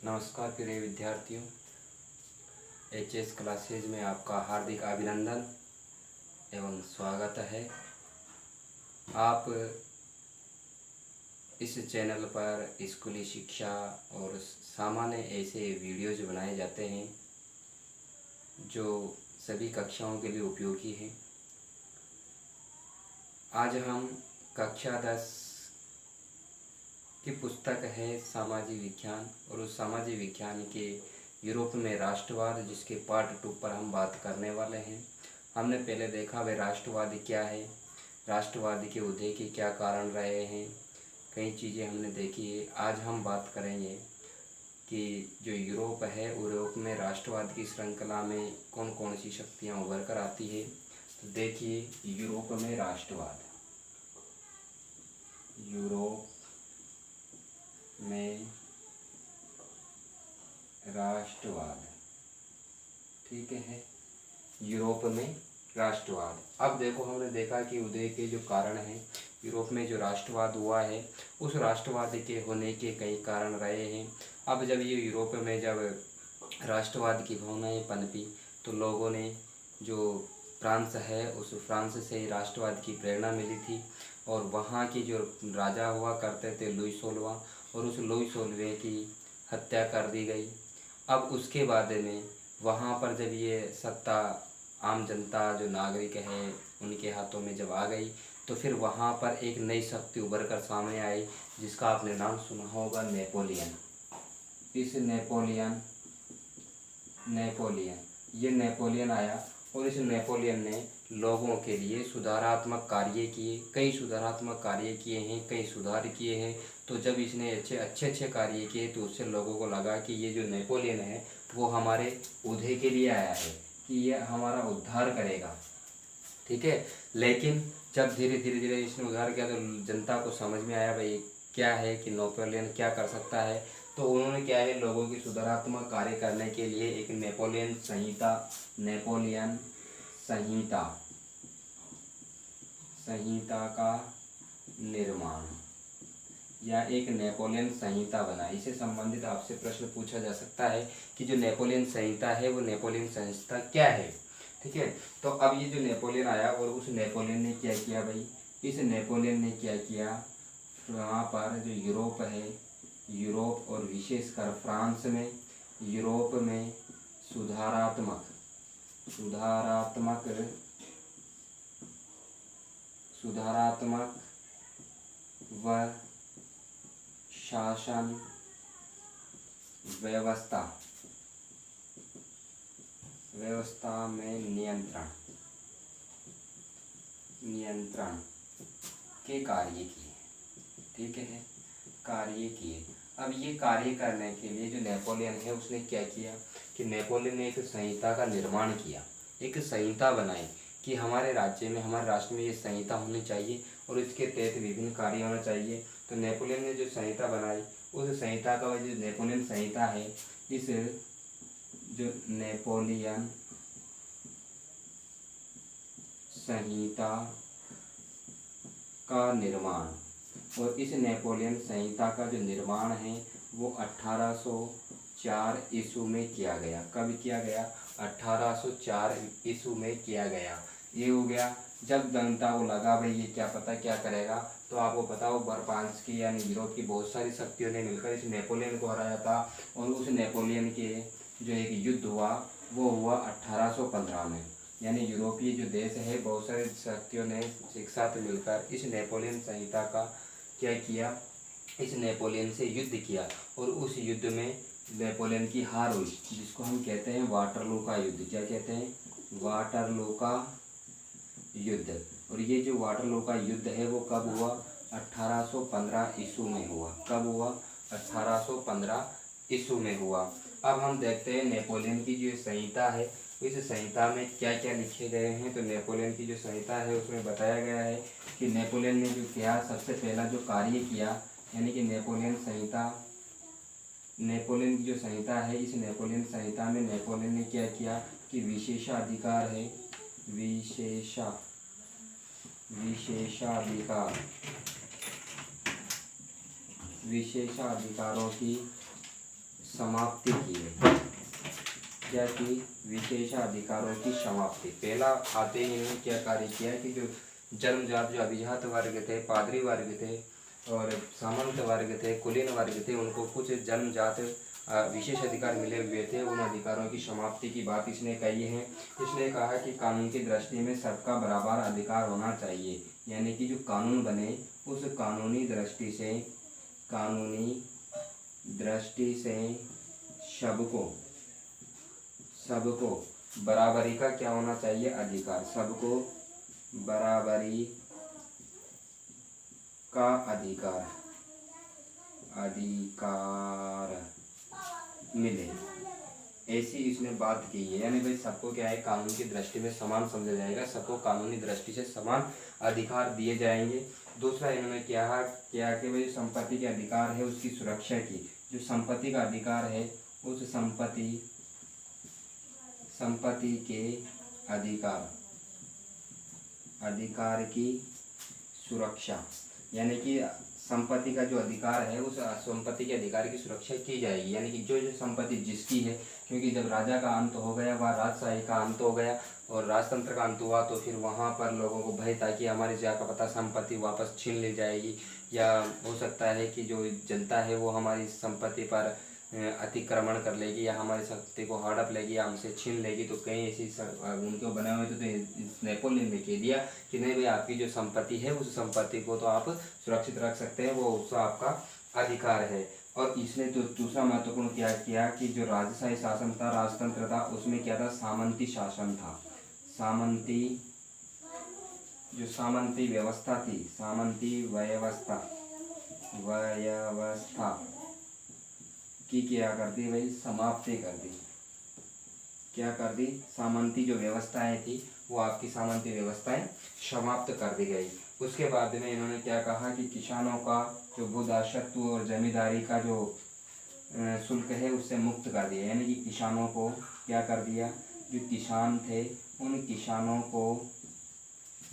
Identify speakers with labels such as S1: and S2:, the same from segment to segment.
S1: नमस्कार प्रिय विद्यार्थियों, एचएस क्लासेज में आपका हार्दिक अभिनंदन एवं स्वागत है। आप इस चैनल पर स्कूली शिक्षा और सामान्य ऐसे वीडियोज बनाए जाते हैं जो सभी कक्षाओं के लिए उपयोगी हैं। आज हम कक्षा 10 की पुस्तक है सामाजिक विज्ञान, और उस सामाजिक विज्ञान के यूरोप में राष्ट्रवाद जिसके पार्ट 2 पर हम बात करने वाले हैं। हमने पहले देखा वह राष्ट्रवाद क्या है, राष्ट्रवाद के उदय के क्या कारण रहे हैं, कई चीज़ें हमने देखी है। आज हम बात करेंगे कि जो यूरोप है, यूरोप में राष्ट्रवाद की श्रृंखला में कौन कौन सी शक्तियाँ उभर कर आती है। तो देखिए, यूरोप में राष्ट्रवाद, यूरोप में राष्ट्रवाद, ठीक है, यूरोप में राष्ट्रवाद। अब देखो, हमने देखा कि उदय के जो कारण हैं, यूरोप में जो राष्ट्रवाद हुआ है उस राष्ट्रवाद के होने के कई कारण रहे हैं। अब जब ये यूरोप में जब राष्ट्रवाद की भावनाएं पनपी तो लोगों ने जो फ्रांस है उस फ्रांस से राष्ट्रवाद की प्रेरणा मिली थी, और वहाँ की जो राजा हुआ करते थे लुई 16वां, और उस लुई 16वें की हत्या कर दी गई। अब उसके बाद में वहाँ पर जब ये सत्ता आम जनता जो नागरिक है उनके हाथों में जब आ गई तो फिर वहाँ पर एक नई शक्ति उभर कर सामने आई जिसका आपने नाम सुना होगा, नेपोलियन। इस ये नेपोलियन आया, और इस नेपोलियन ने लोगों के लिए सुधारात्मक कार्य किए, कई सुधारात्मक कार्य किए हैं, कई सुधार किए हैं। तो जब इसने अच्छे कार्य किए तो उससे लोगों को लगा कि ये जो नेपोलियन है वो हमारे उदय के लिए आया है, कि ये हमारा उद्धार करेगा, ठीक है। लेकिन जब धीरे धीरे इसने उद्धार किया तो जनता को समझ में आया भाई क्या है कि नेपोलियन क्या कर सकता है। तो उन्होंने क्या है, लोगों की सुधारात्मक कार्य करने के लिए एक नेपोलियन संहिता का निर्माण या एक नेपोलियन संहिता बना। इससे संबंधित आपसे प्रश्न पूछा जा सकता है कि जो नेपोलियन संहिता है वो नेपोलियन संहिता क्या है, ठीक है। तो अब ये जो नेपोलियन आया और उस नेपोलियन ने क्या किया भाई, इस नेपोलियन ने क्या किया, वहाँ पर जो यूरोप है, यूरोप और विशेषकर फ्रांस में, यूरोप में सुधारात्मक व शासन व्यवस्था में नियंत्रण के कार्य किए, ठीक है, कार्य किए। अब ये कार्य करने के लिए जो नेपोलियन है उसने क्या किया कि नेपोलियन ने एक संहिता का निर्माण किया, एक संहिता बनाई कि हमारे राज्य में, हमारे राष्ट्र में ये संहिता होनी चाहिए और इसके तहत विभिन्न कार्य होना चाहिए। तो नेपोलियन ने जो संहिता बनाई, उस संहिता का जो नेपोलियन संहिता है, इस जो नेपोलियन संहिता का निर्माण, और इस नेपोलियन संहिता का जो निर्माण है वो 1804 ईस्वी में किया गया। कब किया गया? 1804 ईस्वी में किया गया। ये हो गया। जब जनता को लगा भाई ये क्या पता क्या करेगा, तो आपको पता हो फ्रांस की यानी यूरोप की बहुत सारी शक्तियों ने मिलकर इस नेपोलियन को हराया था, और उस नेपोलियन के जो एक युद्ध हुआ वो हुआ 1815 में। यानी यूरोपीय जो देश है बहुत सारी शक्तियों ने एक साथ मिलकर इस नेपोलियन संहिता का क्या किया, इस नेपोलियन से युद्ध किया, और उस युद्ध में नेपोलियन की हार हुई, जिसको हम कहते हैं वाटरलू का युद्ध। क्या कहते हैं? वाटरलू का युद्ध। और ये जो वाटरलू का युद्ध है वो कब हुआ? 1815 ईस्वी में हुआ। कब हुआ? 1815 ईस्वी में हुआ। अब हम देखते हैं नेपोलियन की जो संहिता है, इस संहिता में क्या क्या लिखे गए हैं। तो नेपोलियन की जो संहिता है उसमें बताया गया है कि नेपोलियन ने जो किया, सबसे पहला जो कार्य किया, यानी कि नेपोलियन की जो संहिता है, इस नेपोलियन संहिता में नेपोलियन ने क्या किया कि विशेषाधिकारों की समाप्ति की है। क्या की? विशेषाधिकारों की समाप्ति। पहला आते ही इन्होंने क्या कार्य किया कि जो जन्मजात जो अभिजात वर्ग थे, पादरी वर्ग थे और सामंत वर्ग थे, कुलीन वर्ग थे, उनको कुछ जन्मजात विशेष अधिकार मिले हुए थे, उन अधिकारों की समाप्ति की बात इसने कही है। इसने कहा कि कानून की दृष्टि में सबका बराबर अधिकार होना चाहिए, यानी कि जो कानून बने उस कानूनी दृष्टि से सबको बराबरी का क्या होना चाहिए? अधिकार। सबको बराबरी का अधिकार मिले, ऐसी इसने बात की है। यानी भाई सबको क्या है, कानून की दृष्टि में समान समझा जाएगा, सबको कानूनी दृष्टि से समान अधिकार दिए जाएंगे। दूसरा इन्होंने क्या कि भाई संपत्ति के अधिकार है उसकी सुरक्षा की। जो संपत्ति का अधिकार है उस संपत्ति के अधिकार की सुरक्षा, यानी कि संपत्ति का जो अधिकार है उस संपत्ति के अधिकार की सुरक्षा की जाएगी। यानी कि जो संपत्ति जिसकी है, क्योंकि जब राजा का अंत हो गया, वह राजशाही का अंत हो गया और राजतंत्र का अंत हुआ, तो फिर वहाँ पर लोगों को भय था कि हमारी क्या पता संपत्ति वापस छीन ली जाएगी, या हो सकता है कि जो जनता है वो हमारी संपत्ति पर अतिक्रमण कर लेगी या हमारी संपत्ति को हड़प लेगी या हमसे छीन लेगी। तो कई ऐसी उनके बने हुए थे, तो नेपोलियन ने कह दिया कि नहीं भाई, आपकी जो संपत्ति है उस संपत्ति को तो आप सुरक्षित रख सकते हैं, वो उसका आपका अधिकार है। और इसने तो दूसरा महत्वपूर्ण क्या किया कि जो राजशाही शासन था, राजतंत्र था, उसमें क्या था? सामंती शासन था। जो सामंती व्यवस्था थी, सामंती व्यवस्था की क्या कर दी भाई? समाप्ति कर दी। क्या कर दी? सामंती जो व्यवस्थाएं थी वो आपकी सामंती व्यवस्थाएं समाप्त कर दी गई। उसके बाद में इन्होंने क्या कहा कि किसानों का जो भूदासत्व और जमींदारी का जो शुल्क है उससे मुक्त कर दिया। यानी कि किसानों को क्या कर दिया? जो किसान थे उन किसानों को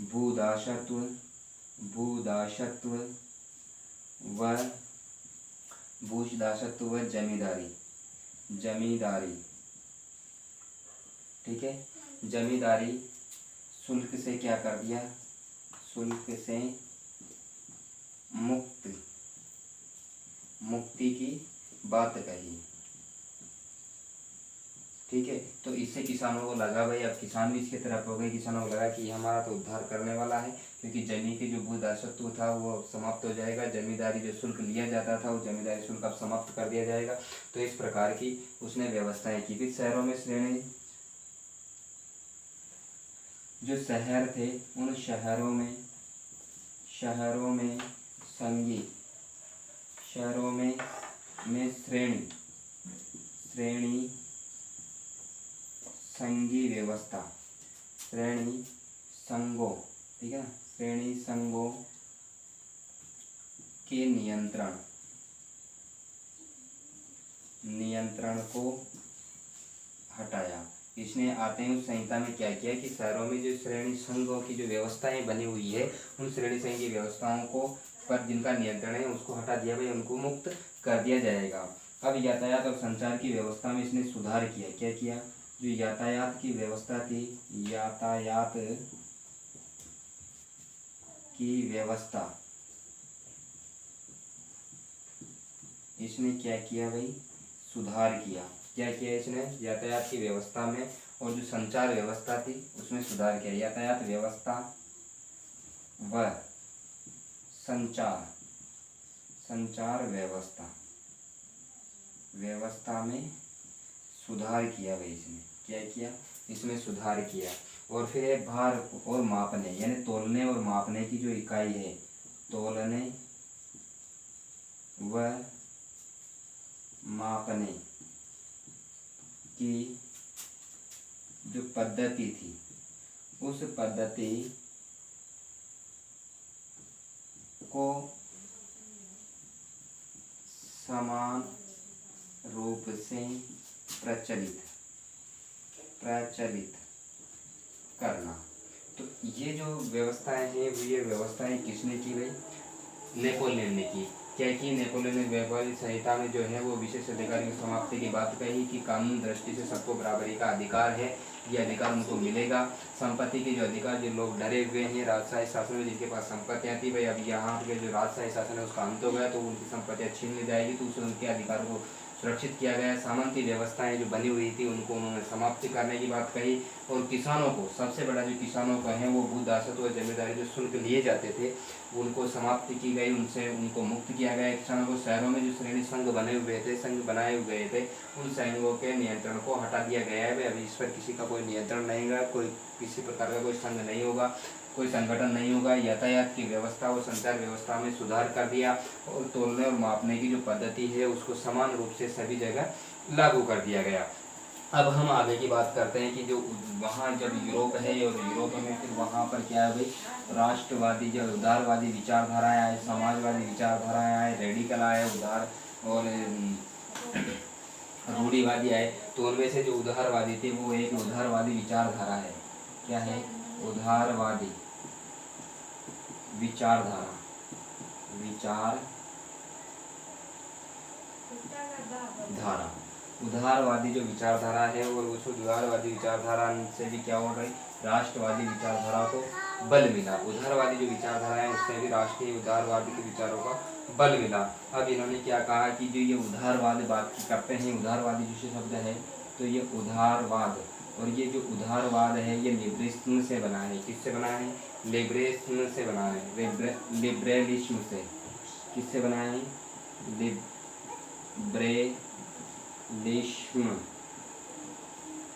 S1: भूदासत्व व जमींदारी, ठीक है, जमींदारी शुल्क से क्या कर दिया? शुल्क से मुक्ति की बात कही, ठीक है। तो इससे किसानों को लगा भाई, अब किसान भी इसके तरफ हो गए, किसानों को लगा कि ये हमारा तो उद्धार करने वाला है, क्योंकि जमीन के जो भूदासत्व था वो समाप्त हो जाएगा, जमींदारी जो शुल्क लिया जाता था वो जमींदारी शुल्क अब समाप्त कर दिया जाएगा। तो इस प्रकार की उसने व्यवस्थाएं की। फिर शहरों में श्रेणी, जो शहर थे उन शहरों में श्रेणी संघों, ठीक है ना, श्रेणी संघों के नियंत्रण को हटाया। इसने आते हैं उस संहिता में क्या किया कि शहरों में जो श्रेणी संघों की जो व्यवस्थाएं बनी हुई है उन श्रेणी संघ की व्यवस्थाओं को पर जिनका नियंत्रण है उसको हटा दिया भाई, उनको मुक्त कर दिया जाएगा। अब यातायात और संचार की व्यवस्था में इसने सुधार किया। क्या किया? जो यातायात की व्यवस्था थी, यातायात की व्यवस्था इसने क्या किया भाई? सुधार किया। क्या किया इसने? यातायात की व्यवस्था में और जो संचार व्यवस्था थी उसमें सुधार किया। यातायात व्यवस्था व संचार व्यवस्था में सुधार किया भाई। इसने क्या किया? इसमें सुधार किया। और फिर है भार और मापने, यानी तोलने और मापने की जो इकाई है, तोलने व मापने की जो पद्धति थी उस पद्धति को समान रूप से प्रचलित करना। तो ये जो व्यवस्थाएं हैं वो ये व्यवस्थाएं किसने की भाई? नेपोलियन ने की। क्या कि नेपोलियन ने व्यापारी संहिता में जो है वो विशेष अधिकारी की समाप्ति की बात कही कि कानून दृष्टि से सबको बराबरी का अधिकार है, ये अधिकार उनको मिलेगा। संपत्ति के जो अधिकार, जो लोग डरे हुए हैं राजशाही शासन में जिनके पास संपत्तियाँ थी, भाई अब यहाँ के जो राजशाही शासन है उसका अंत हो गया तो उनकी संपत्तियाँ छीन ली जाएगी, तो उससे उनके अधिकारों को सुरक्षित किया गया। सामंती व्यवस्थाएं जो बनी हुई थी उनको उन्होंने समाप्ति करने की बात कही। और किसानों को, सबसे बड़ा जो किसानों का है वो भूदासत्व व जमींदारी जो शुल्क लिए जाते थे उनको समाप्ति की गई, उनसे उनको मुक्त किया गया। किसानों को शहरों में जो श्रेणी संघ बने हुए थे, संघ बनाए हुए थे, उन संघों के नियंत्रण को हटा दिया गया है। अभी इस पर किसी का कोई नियंत्रण नहीं है, कोई किसी प्रकार का कोई संघ नहीं होगा, कोई संगठन नहीं होगा। यातायात की व्यवस्था और संचार व्यवस्था में सुधार कर दिया और तोलने और मापने की जो पद्धति है उसको समान रूप से सभी जगह लागू कर दिया गया। अब हम आगे की बात करते हैं कि जो वहाँ जब यूरोप है और यूरोप में फिर वहाँ पर क्या है भाई, राष्ट्रवादी जो उदारवादी विचारधाराएं आए, समाजवादी विचारधाराएं आए, रेडिकल आए, उदार और रूढ़िवादी आए। तो उनमें से जो उदारवादी थे वो एक उदारवादी विचारधारा है। क्या है? उदारवादी विचारधारा, विचारधारा उदारवादी जो विचारधारा है और उस उदारवादी विचारधारा से भी क्या हो रही, राष्ट्रवादी विचारधारा को बल मिला। उदारवादी जो विचारधारा है उससे भी राष्ट्रीय उदारवादी के विचारों का बल मिला। अब इन्होंने क्या कहा कि जो ये उदारवाद बात करते हैं, उदारवादी जो शब्द है तो ये उदारवाद, और ये जो उदारवाद है ये लिबरेलिज्म से बना है। किससे बना है? लिबरेलिज्म से बना है। लिबरलिज्म से। किससे बना है? लिबरेलिज्म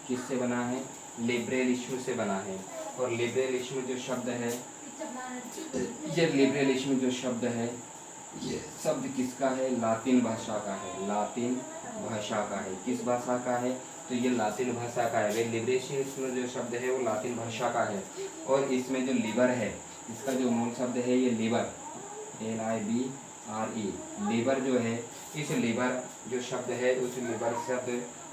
S1: किससे बना है? लिबरलिज्म से बना है। और लिबरलिज्म जो शब्द है, ये लिबरलिज्म जो शब्द है ये शब्द किसका है? लातिन भाषा का है। लातिन भाषा का है। किस भाषा का है? तो ये लातिन भाषा का है। लिबरेलिज्म जो शब्द है वो लातिन भाषा का है। और इसमें जो लिबर है, इसका जो मूल शब्द है ये लिबर, LIBRE, लिबर जो है, इस लिबर जो शब्द है उस लिबर शब्द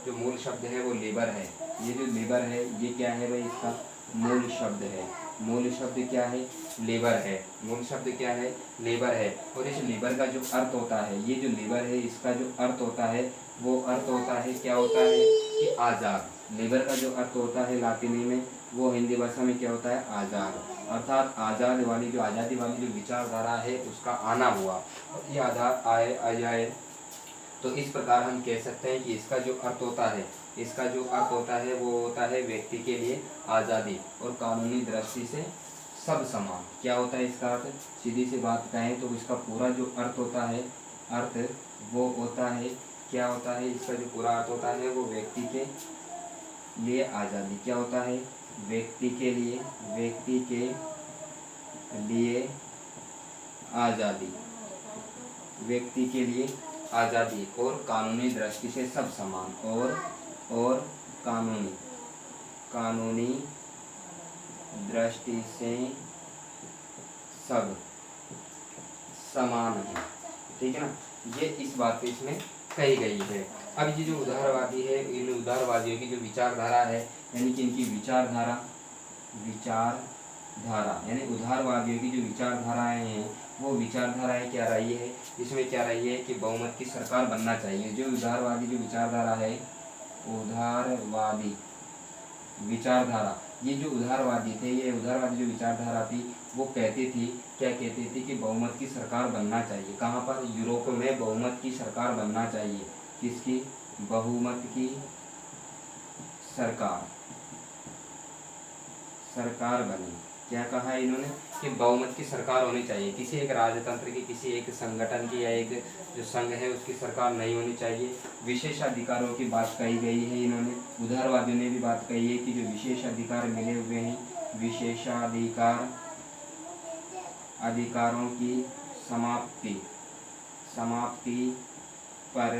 S1: जो मूल शब्द है वो लिबर है। ये जो लिबर है ये क्या है भाई? इसका मूल शब्द है। मूल शब्द क्या है? लेबर है। मूल शब्द क्या है? लेबर है। और इस लेबर का जो अर्थ होता है, ये जो लेबर है इसका जो अर्थ होता है वो अर्थ होता है, क्या होता है कि आज़ाद। लेबर का जो अर्थ होता है लातिनी में वो हिंदी भाषा में क्या होता है? आज़ाद। अर्थात आज़ाद वाली जो आज़ादी वाली जो विचारधारा है उसका आना हुआ। ये आज़ाद आए आ जाए तो इस प्रकार हम कह सकते हैं कि इसका जो अर्थ होता है, इसका जो अर्थ होता है वो होता है व्यक्ति के लिए आज़ादी और कानूनी दृष्टि से सब समान। क्या होता है इसका अर्थ? सीधी सी बात कहें तो इसका पूरा जो अर्थ होता है, अर्थ वो होता है, क्या होता है इसका जो पूरा अर्थ होता है वो व्यक्ति के लिए आज़ादी। क्या होता है? व्यक्ति के लिए आज़ादी, व्यक्ति के लिए आज़ादी और कानूनी दृष्टि से सब समान। और कानूनी दृष्टि से सब समान है। ठीक है ना? ये इस बात इसमें कही गई है। अब ये जो उदारवादी है, इन उदारवादियों की जो विचारधारा है, यानी कि इनकी विचारधारा यानी उदारवादियों की जो विचारधाराएं हैं वो विचारधाराएं क्या रही है? इसमें क्या रही है कि बहुमत की सरकार बनना चाहिए। जो उदारवादी जो विचारधारा है, उदारवादी विचारधारा, ये जो उदारवादी थे, ये उदारवादी जो विचारधारा थी वो कहती थी, क्या कहती थी कि बहुमत की सरकार बनना चाहिए। कहाँ पर? यूरोप में बहुमत की सरकार बनना चाहिए। किसकी? बहुमत की सरकार बनी। क्या कहा इन्होंने? कि बहुमत की सरकार होनी चाहिए। किसी एक राजतंत्र की, किसी एक संगठन की या एक जो संघ है उसकी सरकार नहीं होनी चाहिए। विशेषाधिकारों की बात कही गई है इन्होंने। उदारवादियों ने भी बात कही है कि जो विशेषाधिकार मिले हुए हैं, अधिकारों की समाप्ति पर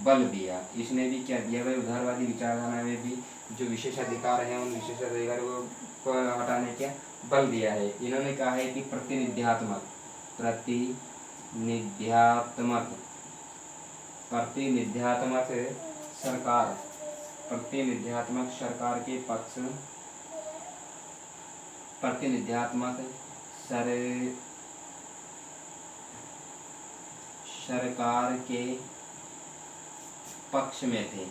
S1: बल दिया। इसने भी क्या दिया भाई? उदारवादी विचारधारा में भी जो विशेषाधिकार हैं उन विशेषाधिकारों को हटाने का बल दिया है। इन्होंने कहा है कि प्रतिनिध्यात्मक सरकार के पक्ष सरकार के पक्ष में थे।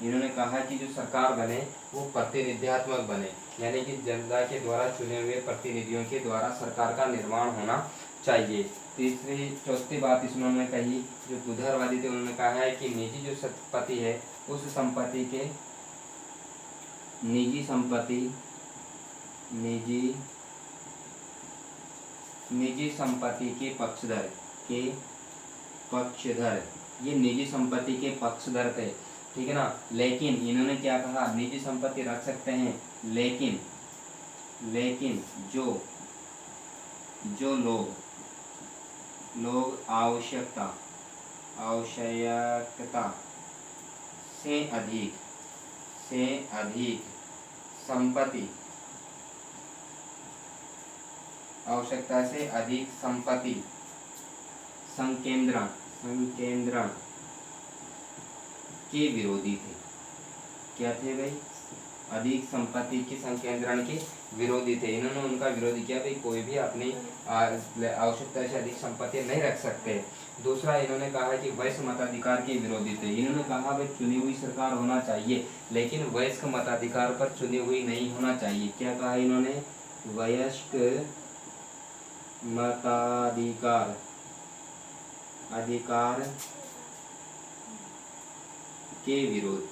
S1: इन्होंने कहा कि जो सरकार बने वो प्रतिनिध्यात्मक बने, यानी कि जनता के द्वारा चुने हुए प्रतिनिधियों के द्वारा सरकार का निर्माण होना चाहिए। तीसरी चौथी बात इसमें उन्होंने कही, जो उदारवादी थे उन्होंने कहा है कि निजी जो संपत्ति है उस संपत्ति के निजी संपत्ति के पक्षधर ये निजी संपत्ति के पक्षधर थे, ठीक है ना। लेकिन इन्होंने क्या कहा, निजी संपत्ति रख सकते हैं, लेकिन जो लोग आवश्यकता से अधिक संपत्ति संकेंद्रण के विरोधी थे। क्या थे भाई, अधिक संपत्ति के संकेंद्रण के विरोधी थे। इन्होंने उनका विरोधी किया, भाई कोई भी अपनी आवश्यकता से अधिक संपत्ति नहीं रख सकते। दूसरा इन्होंने कहा कि वयस्क मताधिकार के विरोधी थे। इन्होंने कहा भाई चुनी हुई सरकार होना चाहिए, लेकिन वयस्क मताधिकार पर चुनी हुई नहीं होना चाहिए। क्या कहा इन्होंने, वयस्क मताधिकार के विरोध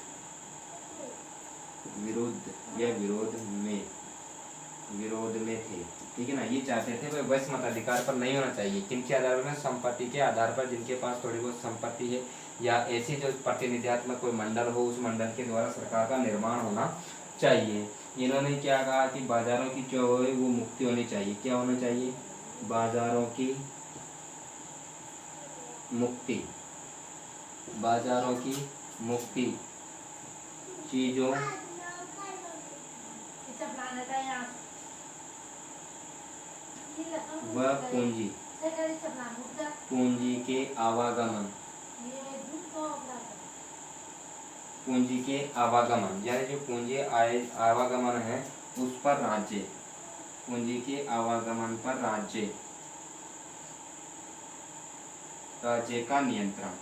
S1: में थे, ठीक है ना। ये चाहते थे भाई वयस्क मताधिकार पर नहीं होना चाहिए। किनके आधार पर, संपत्ति के आधार पर, जिनके पास थोड़ी बहुत संपत्ति है या ऐसी जो प्रतिनिध्यात्मक कोई मंडल हो, उस मंडल के द्वारा सरकार का निर्माण होना चाहिए। इन्होंने क्या कहा कि बाजारों की जो है वो मुक्ति होनी चाहिए। क्या होना चाहिए, बाजारों की मुक्ति चीजों व पूंजी के आवागमन, यानी जो पूंजी आवागमन है उस पर राज्य, पूंजी के आवागमन पर राज्य का नियंत्रण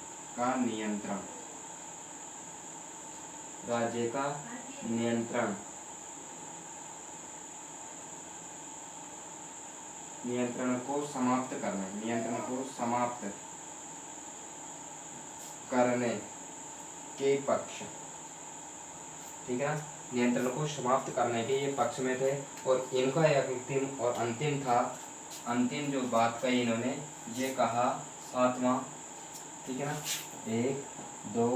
S1: को समाप्त करने के पक्ष, ठीक है ना। नियंत्रण को समाप्त करने के ये पक्ष में थे। और इनका एक अंतिम जो बात कही इन्होंने, ये कहा सातवां, ठीक है ना, 1 2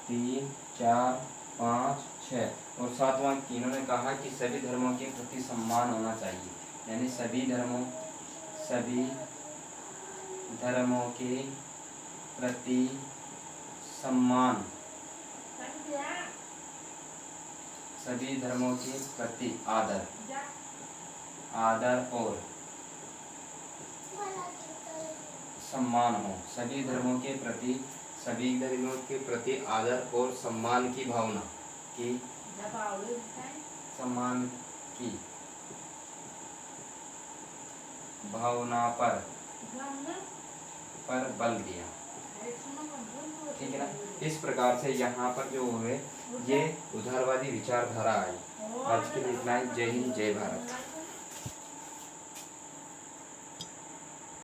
S1: 3 4 5 6 और सातवां इन्होंने कहा कि सभी धर्मों के प्रति सम्मान होना चाहिए, यानी सभी धर्मों के प्रति सम्मान, सभी धर्मों के प्रति आदर और सम्मान हो। सभी धर्मों के प्रति आदर और सम्मान की भावना पर बल दिया, ठीक है ना। इस प्रकार से यहाँ पर जो हुए ये उदारवादी विचारधारा आई। आज के लिए इतना ही। जय हिंद, जय भारत।